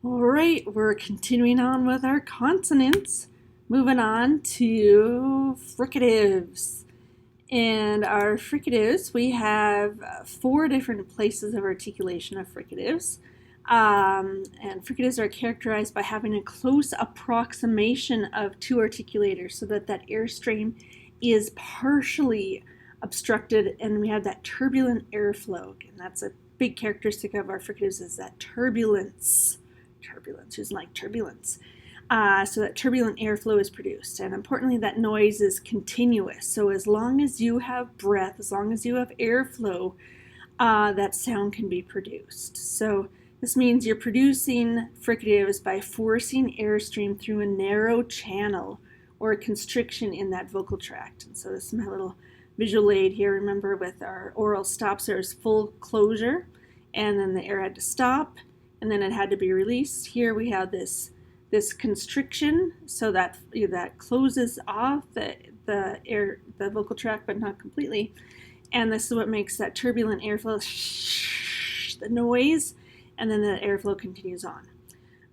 All right, we're continuing on with our consonants. Moving on to fricatives. And our fricatives, we have 4 different places of articulation of fricatives. And fricatives are characterized by having a close approximation of 2 articulators so that that airstream is partially obstructed and we have that turbulent airflow. And that's a big characteristic of our fricatives is that turbulence. Turbulence, who's like turbulence. So that turbulent airflow is produced. And importantly, that noise is continuous. So as long as you have breath, as long as you have airflow, that sound can be produced. So this means you're producing fricatives by forcing airstream through a narrow channel or a constriction in that vocal tract. And so this is my little visual aid here. Remember with our oral stops, there's full closure, and then the air had to stop, and then it had to be released. Here we have this constriction, so that that closes off the vocal tract, but not completely. And this is what makes that turbulent airflow, the noise, and then the airflow continues on.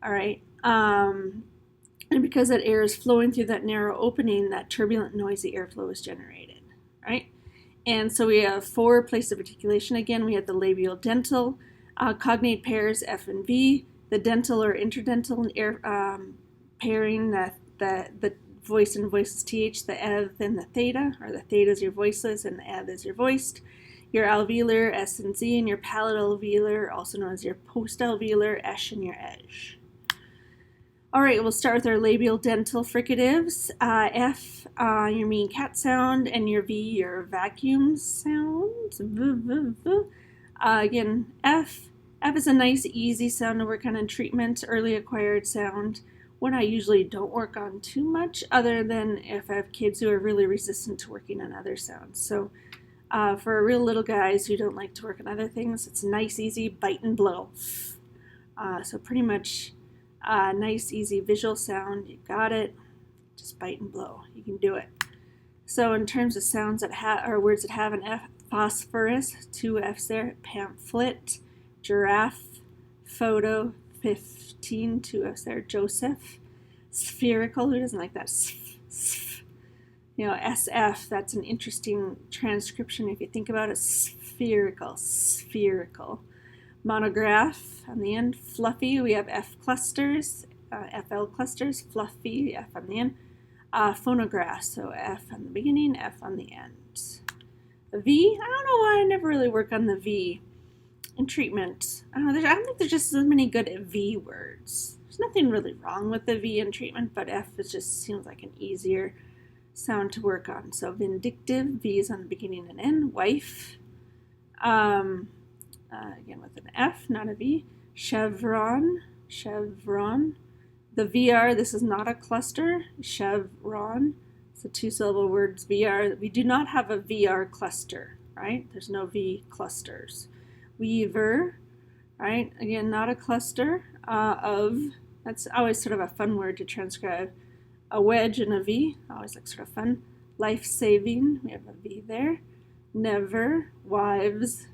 All right, and because that air is flowing through that narrow opening, that turbulent, noisy airflow is generated. Right, and so we have 4 places of articulation. Again, we have the labial dental. Cognate pairs F and V, the dental or interdental air, pairing, the voice and voiceless TH, the EV and the theta, or the theta is your voiceless and the EV is your voiced. Your alveolar S and Z, and your palatal-alveolar, also known as your post-alveolar esh and your edge. All right, we'll start with our labial dental fricatives. F, your mean cat sound, and your V, your vacuum sound. Again, F is a nice, easy sound to work on in treatment, early acquired sound, one I usually don't work on too much, other than if I have kids who are really resistant to working on other sounds. So for real little guys who don't like to work on other things, it's nice, easy, bite and blow. So pretty much nice, easy visual sound. You got it. Just bite and blow. You can do it. So in terms of sounds that have, or words that have an F, phosphorus, 2 F's there, pamphlet, giraffe, photo, 15, 2 F's there, Joseph, spherical, who doesn't like that, SF, that's an interesting transcription if you think about it, spherical, monograph on the end, fluffy, we have F clusters, FL clusters, fluffy, F on the end, phonograph, so F on the beginning, F on the end. The V, I don't know why I never really work on the V in treatment. I don't think there's just so many good V words. There's nothing really wrong with the V in treatment, but F just seems like an easier sound to work on. So vindictive, V is on the beginning and end. Wife, again with an F, not a V. Chevron. The VR, this is not a cluster. Chevron. The 2-syllable words VR. We do not have a VR cluster, right? There's no V clusters. Weaver, right? Again, not a cluster of. That's always sort of a fun word to transcribe. A wedge and a V, always like sort of fun. Life-saving, we have a V there. Never, wives.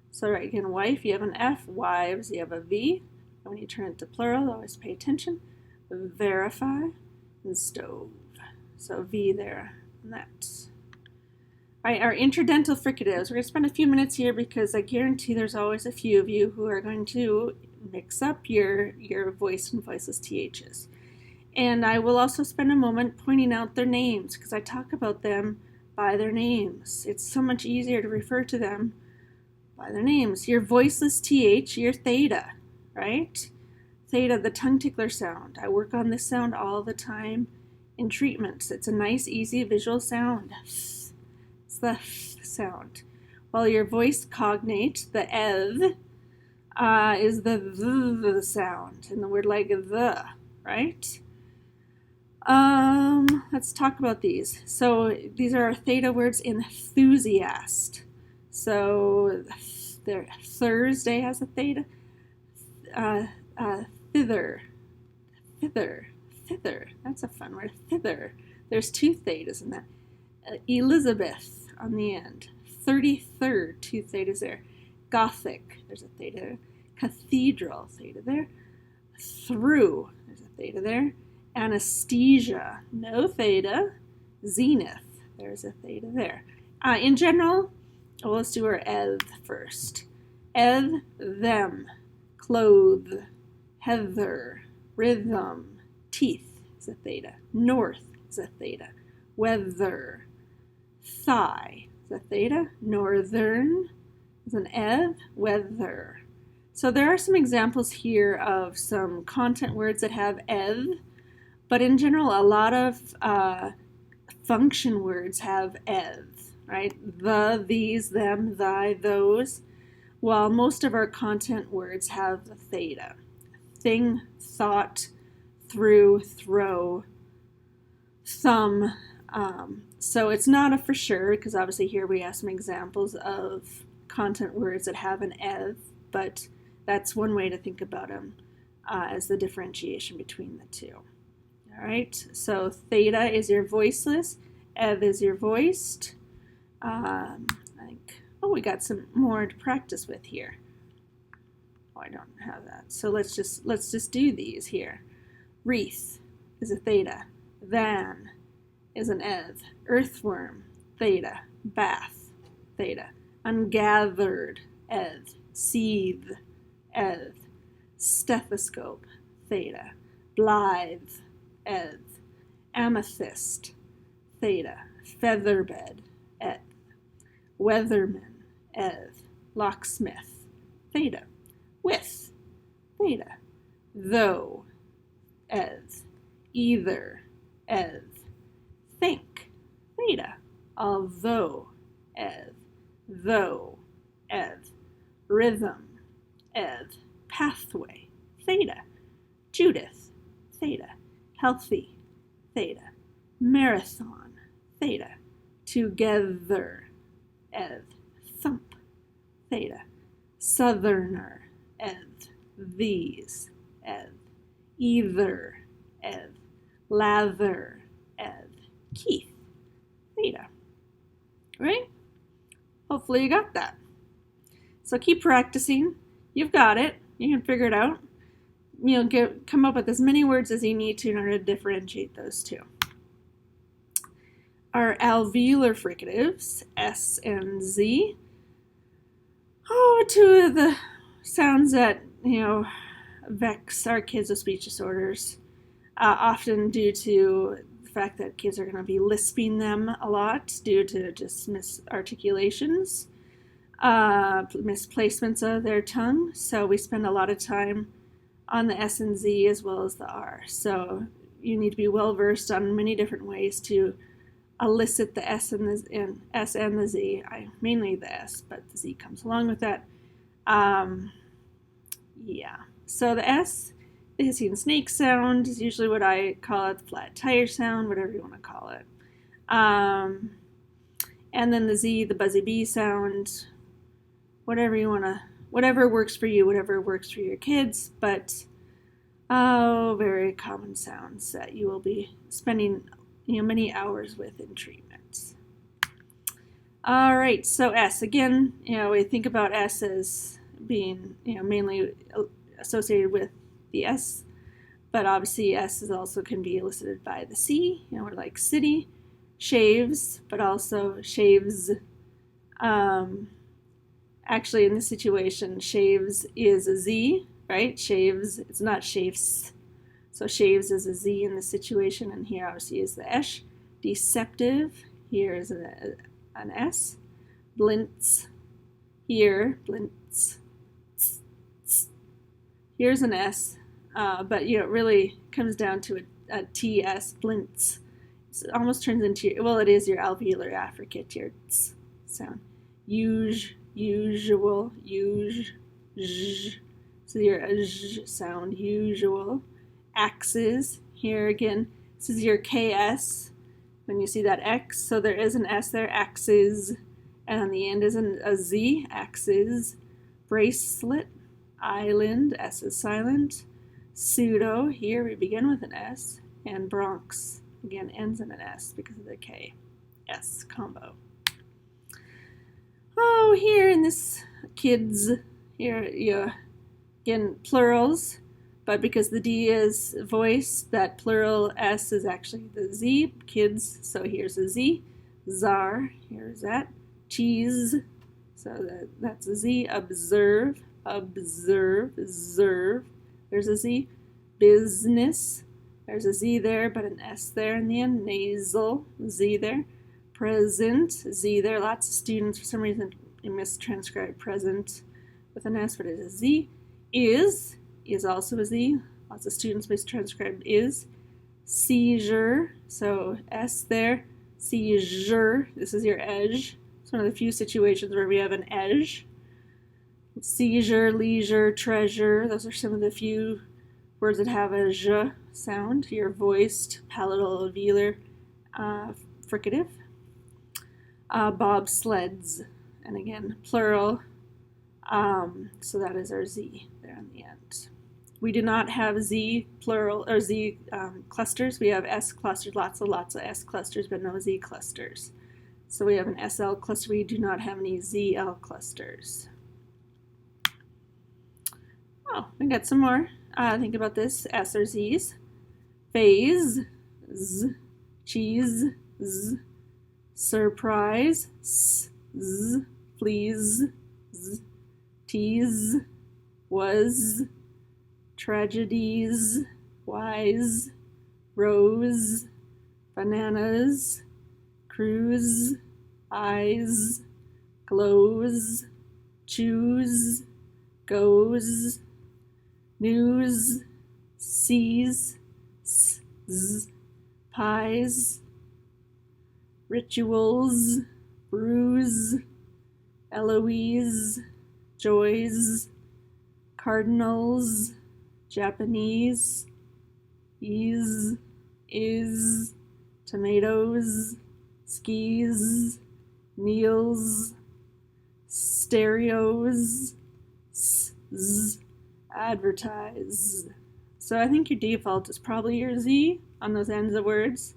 So right, again, wife, you have an F. Wives, you have a V. And when you turn it to plural, always pay attention. Verify and stove. So V there on that. All right, our interdental fricatives. We're going to spend a few minutes here because I guarantee there's always a few of you who are going to mix up your voice and voiceless THs. And I will also spend a moment pointing out their names because I talk about them by their names. It's so much easier to refer to them by their names. Your voiceless TH, your theta, right? Theta, the tongue tickler sound. I work on this sound all the time in treatments. It's a nice, easy visual sound. It's the sound. While your voice cognate, the EV, is the sound. And the word like the, right? Let's talk about these. So these are our theta words. Enthusiast. So Thursday has a theta. Thither. That's a fun word. Thither. There's 2 thetas in that. Elizabeth on the end. 33rd, 2 thetas there. Gothic. There's a theta. Cathedral, theta there. Through, there's a theta there. Anesthesia, no theta. Zenith, there's a theta there. In general, well, let's do our eth first. Eth, them, clothe, heather, rhythm, teeth is a theta. North is a theta. Weather, thigh is a theta. Northern is an eth. Weather. So there are some examples here of some content words that have eth, but in general, a lot of function words have eth, right? The, these, them, thy, those, while most of our content words have the theta. Thing, thought, through, throw, thumb. So it's not a for sure, because obviously here we have some examples of content words that have an eth, but that's one way to think about them as the differentiation between the two. All right, so theta is your voiceless, eth is your voiced. I think, oh, we got some more to practice with here. Oh, I don't have that. So let's just do these here. Wreath is a theta. Than is an eth. Earthworm, theta. Bath, theta. Ungathered, eth. Seethe, eth. Stethoscope, theta. Blithe, eth. Amethyst, theta. Featherbed, eth. Weatherman, eth. Locksmith, theta. With, theta. Though, eth. Either, eth. Think, theta. Although, eth. Though, eth. Rhythm, eth. Pathway, theta. Judith, theta. Healthy, theta. Marathon, theta. Together, eth. Thump, theta. Southerner, eth. These, eth. Either, eth. Lather, eth. Keith, theta. Right? Hopefully you got that. So keep practicing. You've got it. You can figure it out. You'll come up with as many words as you need to in order to differentiate those two. Our alveolar fricatives, S and Z. Oh, two of the sounds that, vex our kids with speech disorders, often due to the fact that kids are going to be lisping them a lot due to just misarticulations, misplacements of their tongue. So we spend a lot of time on the S and Z as well as the R. So you need to be well versed on many different ways to elicit the S and the Z. Mainly the S, but the Z comes along with that. Yeah. So the S, the hissing snake sound, is usually what I call it, the flat tire sound, whatever you want to call it. And then the Z, the buzzy bee sound, whatever works for you, whatever works for your kids, but very common sounds that you will be spending many hours with in treatments. All right, so S, again, we think about S as being, mainly associated with the S, but obviously S is also can be elicited by the C, we're like city, shaves, but also shaves. Actually, in this situation, shaves is a Z, right? Shaves, it's not shaves. So shaves is a Z in this situation, and here obviously is the esh. Deceptive, here is an S. Blintz, here, blintz. Here's an S, but it really comes down to a TS, blintz. It almost turns into, it is your alveolar affricate, your tz sound. Usual, zh. So your zh sound, usual. Axes, here again, this is your KS, when you see that X, so there is an S there, axes, and on the end is a Z, axes. Bracelet, island, S is silent. Pseudo, here we begin with an S, and Bronx, again, ends in an S because of the K, S combo. Oh, here in this kids, here, again, plurals, but because the D is voice, that plural S is actually the Z, kids, so here's a Z. Czar, here's that. Cheese, so that's a Z. Observe, observe, observe, there's a Z. Business, there's a Z there, but an S there in the end. Nasal, Z there. Present, Z there. Lots of students, for some reason, mistranscribe present with an S, but it is a Z. Is also a Z. Lots of students mistranscribe is. Seizure, so S there. Seizure, this is your edge. It's one of the few situations where we have an edge. Seizure, leisure, treasure, those are some of the few words that have a zh sound. Your voiced, palatal, alveolar, fricative. Bobsleds, and again, plural. So that is our Z there in the end. We do not have Z plural or Z clusters. We have S clusters, lots of S clusters, but no Z clusters. So we have an SL cluster. We do not have any ZL clusters. Oh, we got some more. Think about this. S or Z's. Phase, Z. Cheese, Z. Surprise, S. Z. Please, Z. Tease, was. Tragedies, wise. Rose, bananas. Cruise, eyes. Glows, choose. Goes, news. Sees, z. Pies. Rituals, bruise. Eloise, joys. Cardinals, Japanese. Is, tomatoes. Skis, meals. Stereos, advertise. So I think your default is probably your Z on those ends of words.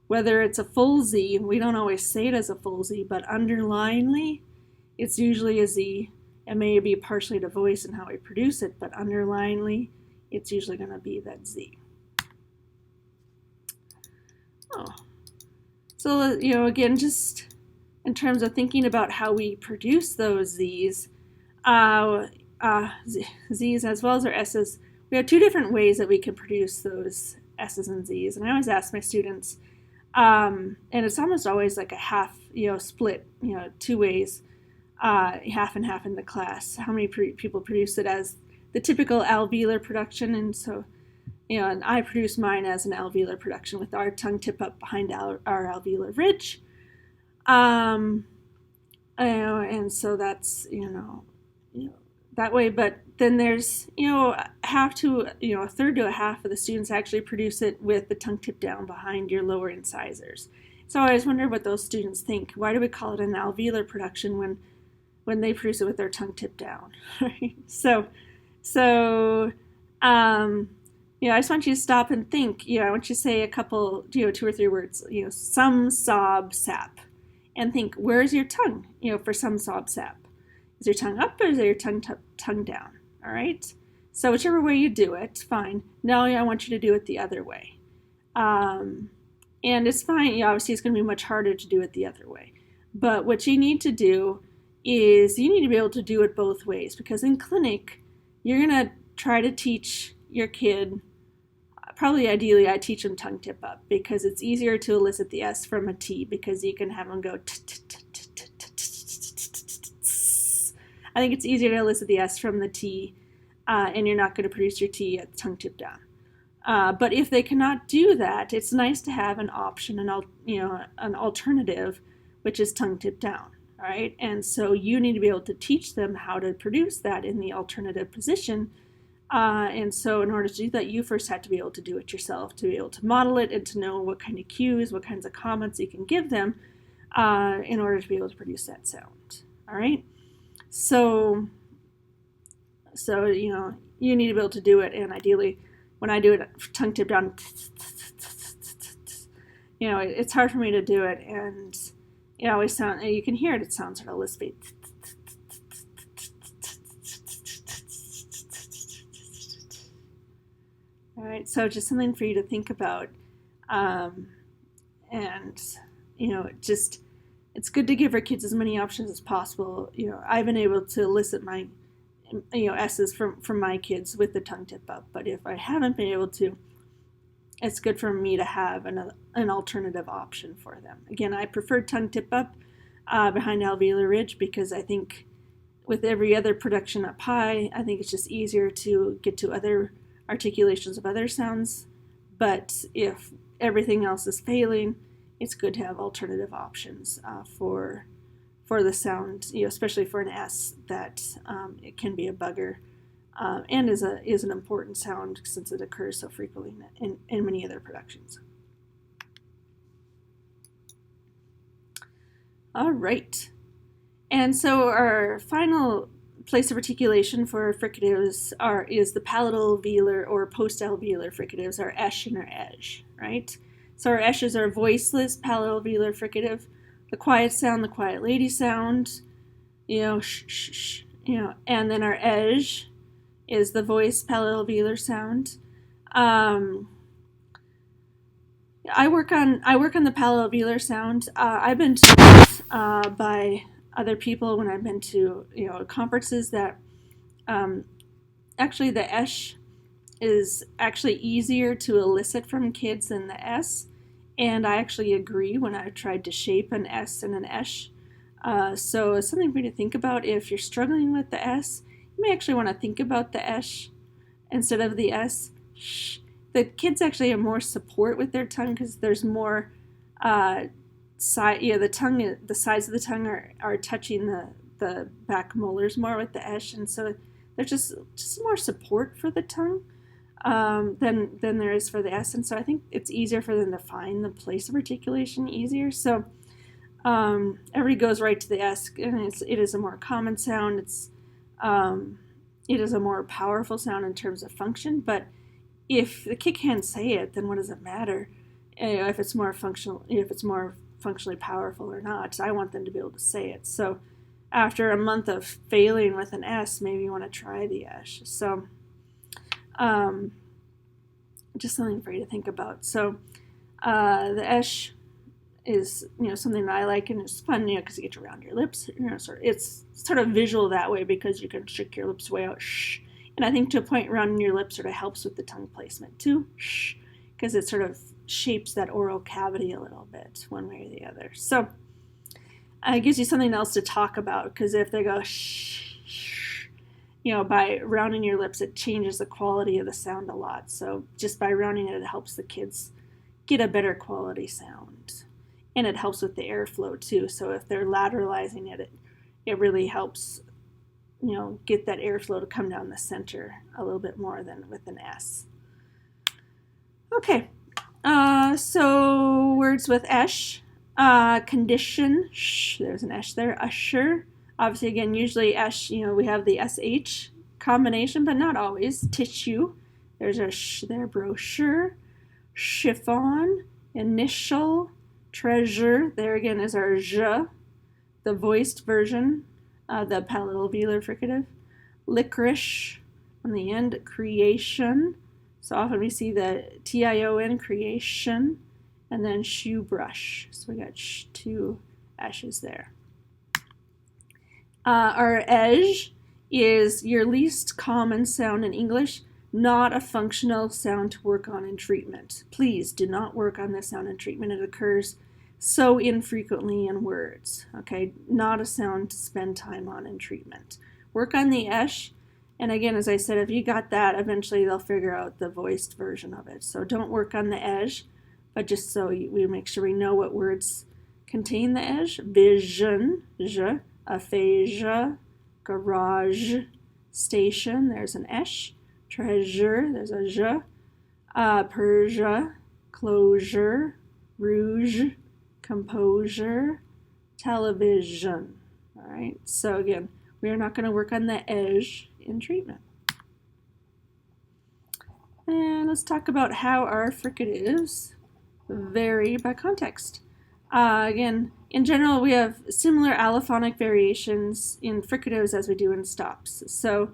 Whether it's a full Z, we don't always say it as a full Z, but underlinely, it's usually a Z. It may be partially the voice and how we produce it, but underlinely, it's usually going to be that Z. Oh. So, again, just in terms of thinking about how we produce those Z's, Z's as well as our S's, we have two different ways that we can produce those S's and Z's. And I always ask my students, and it's almost always like a half, split, two ways, half and half in the class. How many people produce it as the typical alveolar production? And so, and I produce mine as an alveolar production with our tongue tip up behind our alveolar ridge. And so that's, that way. But then there's, a third to a half of the students actually produce it with the tongue tip down behind your lower incisors. So I always wonder what those students think. Why do we call it an alveolar production when they produce it with their tongue tip down? Right? So I just want you to stop and think. I want you to say a couple, 2 or 3 words. Some, sob, sap, and think. Where's your tongue? For some, sob, sap. Is your tongue up or is your tongue down? All right. So whichever way you do it, fine. Now I want you to do it the other way. And it's fine. Obviously, it's going to be much harder to do it the other way. But what you need to do is you need to be able to do it both ways, because in clinic, you're going to try to teach your kid, probably ideally I teach them tongue tip up, because it's easier to elicit the S from a T, because you can have them go I think it's easier to elicit the S from the T, and you're not going to produce your T at the tongue tip down. But if they cannot do that, it's nice to have an option, an alternative, which is tongue tip down. All right, and so you need to be able to teach them how to produce that in the alternative position. And so in order to do that, you first have to be able to do it yourself, to be able to model it and to know what kind of cues, what kinds of comments you can give them in order to be able to produce that sound. All right, so you need to be able to do it, and ideally, when I do it tongue tip down, it's hard for me to do it, and it always sounds, you can hear it, it sounds sort of lispy. All right, so just something for you to think about. And, just it's good to give our kids as many options as possible. I've been able to elicit my, S's from my kids with the tongue tip up, but if I haven't been able to, it's good for me to have an alternative option for them. Again, I prefer tongue tip up behind alveolar ridge because I think with every other production up high, I think it's just easier to get to other articulations of other sounds. But if everything else is failing, it's good to have alternative options for the sound, especially for an S that it can be a bugger and is an important sound since it occurs so frequently in many other productions. All right, and so our final place of articulation for fricatives is the palatal velar or post-alveolar fricatives, our esh and our edge, right? So our eshes are voiceless palatal velar fricative, the quiet sound, the quiet lady sound, shh, shh, shh, and then our edge is the voice palatal velar sound. I work on the palatal velar sound. I've been told by other people when I've been to conferences that actually the esh is actually easier to elicit from kids than the S, and I actually agree when I've tried to shape an S and an esh. So it's something for you to think about. If you're struggling with the S, you may actually want to think about the esh instead of the S. The kids actually have more support with their tongue because there's more the sides of the tongue are touching the back molars more with the esh, and so there's just more support for the tongue than there is for the S, and so I think it's easier for them to find the place of articulation easier. So everybody goes right to the S, and it is a more common sound. It is a more powerful sound in terms of function, but if the kid can't say it, then what does it matter if it's more functionally powerful or not? I want them to be able to say it. So after a month of failing with an S, maybe you want to try the esh. So just something for you to think about. So the esh is something that I like, and it's fun because you get to round your lips. It's sort of visual that way because you can shake your lips way out. Shh. And I think to a point, rounding your lips sort of helps with the tongue placement too, because it sort of shapes that oral cavity a little bit one way or the other. So it gives you something else to talk about, because if they go shh, by rounding your lips, it changes the quality of the sound a lot. So just by rounding it, it helps the kids get a better quality sound. And it helps with the airflow too. So if they're lateralizing it, it really helps get that airflow to come down the center a little bit more than with an S. Okay, so words with esh, condition, shh, there's an esh there, usher, obviously again, usually esh, we have the SH combination, but not always. Tissue, there's a sh there, brochure, chiffon, initial, treasure, there again is our j, the voiced version, the palatal velar fricative, licorice on the end, creation. So often we see the TION, creation, and then shoe brush. So we got two eshes there. Our edge is your least common sound in English, not a functional sound to work on in treatment. Please do not work on this sound in treatment. It occurs so infrequently in words, okay? Not a sound to spend time on in treatment. Work on the esh, and again, as I said, if you got that, eventually they'll figure out the voiced version of it. So don't work on the edge, but just so we make sure we know what words contain the edge. Vision, j, aphasia, garage, station, there's an esh. Treasure, there's a j. Persia, closure, rouge, composure, television. All right, so again, we are not going to work on the edge in treatment. And let's talk about how our fricatives vary by context. Again, in general, we have similar allophonic variations in fricatives as we do in stops. So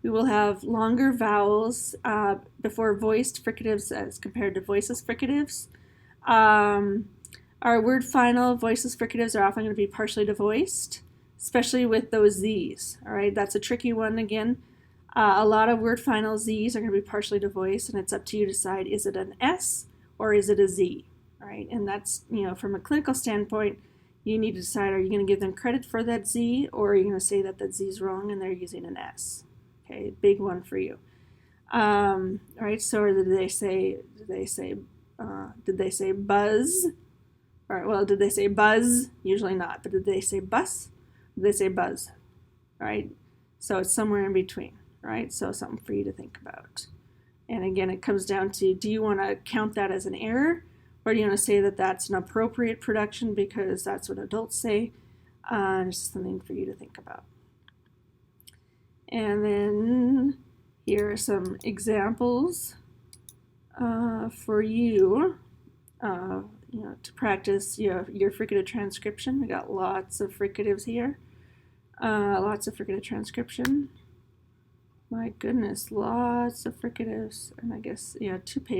We will have longer vowels before voiced fricatives as compared to voiceless fricatives. Our word final voiceless fricatives are often going to be partially devoiced, especially with those Z's. All right, that's a tricky one again. A lot of word final Z's are going to be partially devoiced, and it's up to you to decide, is it an S or is it a Z? All right, and that's, from a clinical standpoint, you need to decide, are you going to give them credit for that Z, or are you going to say that that Z is wrong and they're using an S? Okay, big one for you. All right, so did they say buzz? All right, well, did they say buzz? Usually not, but did they say bus? Did they say buzz? All right, so it's somewhere in between, right? So something for you to think about. And again, it comes down to, do you want to count that as an error, or do you want to say that that's an appropriate production because that's what adults say? It's just something for you to think about. And then here are some examples for you, to practice your fricative transcription. We got lots of fricatives here. Lots of fricative transcription. My goodness, lots of fricatives. And I guess, 2 pages.